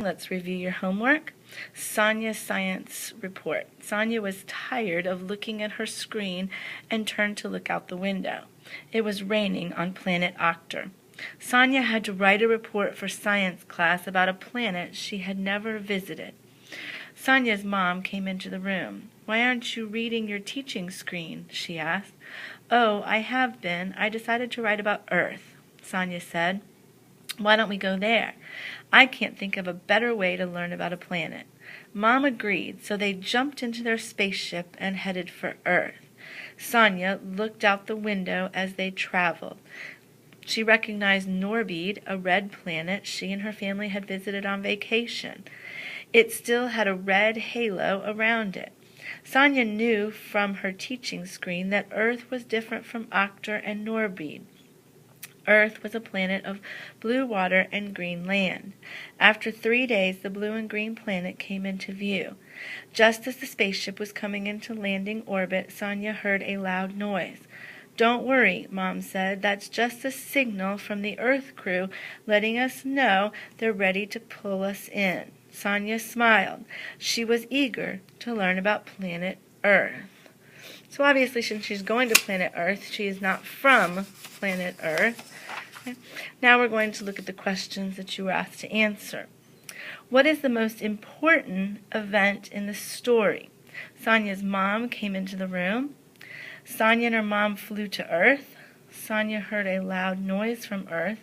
Let's review your homework. Sonya's science report. Sonya was tired of looking at her screen and turned to look out the window. It was raining on planet Octor. Sonya had to write a report for science class about a planet she had never visited. Sonya's mom came into the room. "Why aren't you reading your teaching screen?" she asked. "Oh, I have been. I decided to write about Earth," Sonya said. "Why don't we go there? I can't think of a better way to learn about a planet." Mom agreed, so they jumped into their spaceship and headed for Earth. Sonya looked out the window as they traveled. She recognized Norbide, a red planet she and her family had visited on vacation. It still had a red halo around it. Sonya knew from her teaching screen that Earth was different from Octor and Norbide. Earth was a planet of blue water and green land. After 3 days, the blue and green planet came into view. Just as the spaceship was coming into landing orbit, Sonya heard a loud noise. "Don't worry," Mom said. "That's just a signal from the Earth crew letting us know they're ready to pull us in." Sonya smiled. She was eager to learn about planet Earth. So obviously, since she's going to planet Earth, she is not from planet Earth. Okay. Now we're going to look at the questions that you were asked to answer. What is the most important event in the story? Sonya's mom came into the room. Sonya and her mom flew to Earth. Sonya heard a loud noise from Earth.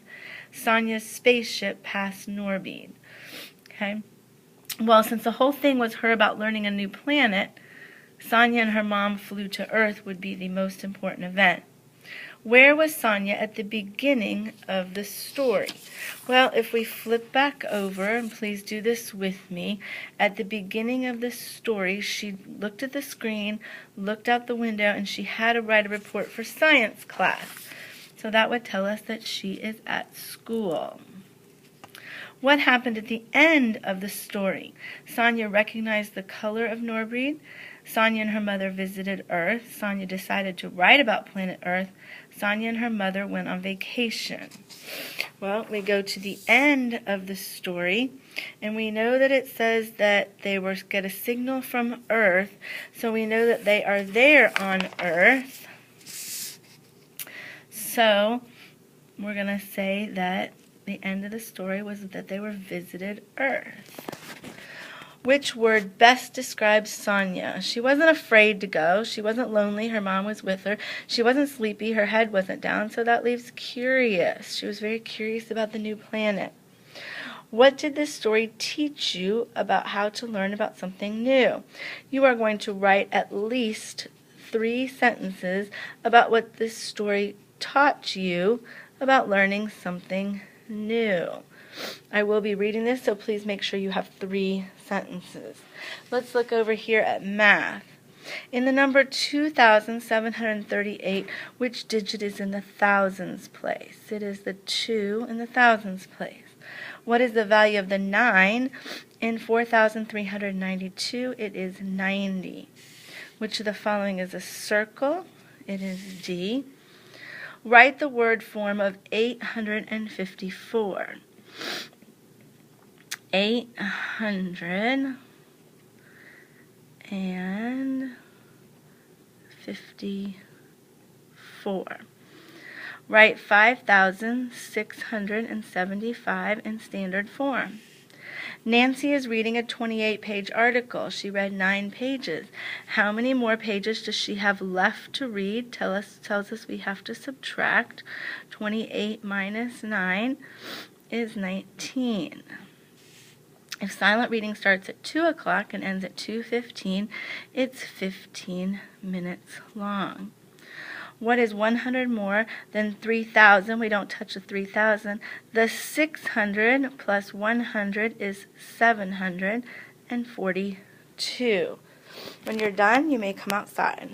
Sonya's spaceship passed Norbide. Okay. Well, since the whole thing was her about learning a new planet, Sonya and her mom flew to Earth would be the most important event. Where was Sonya at the beginning of the story? Well, if we flip back over, and please do this with me, at the beginning of the story, she looked at the screen, looked out the window, and she had to write a report for science class. So that would tell us that she is at school. What happened at the end of the story? Sonya recognized the color of Norbide. Sonya and her mother visited Earth. Sonya decided to write about planet Earth. Sonya and her mother went on vacation. Well, we go to the end of the story, and we know that it says that they get a signal from Earth, so we know that they are there on Earth. So we're going to say that the end of the story was that they were visited Earth. Which word best describes Sonya? She wasn't afraid to go. She wasn't lonely. Her mom was with her. She wasn't sleepy. Her head wasn't down. So that leaves curious. She was very curious about the new planet. What did this story teach you about how to learn about something new? You are going to write at least 3 sentences about what this story taught you about learning something new. I will be reading this, so please make sure you have 3 sentences. Let's look over here at math. In the number 2,738, which digit is in the thousands place? It is the 2 in the thousands place. What is the value of the 9 in 4,392? It is 90. Which of the following is a circle? It is D. Write the word form of 854. 854. Write 5,675 in standard form. Nancy is reading a 28-page article. She read 9 pages. How many more pages does she have left to read? Tells us we have to subtract. 28 minus 9 is 19. If silent reading starts at 2 o'clock and ends at 2:15, it's 15 minutes long. What is 100 more than 3,000? We don't touch the 3,000. The 600 plus 100 is 742. When you're done, you may come outside.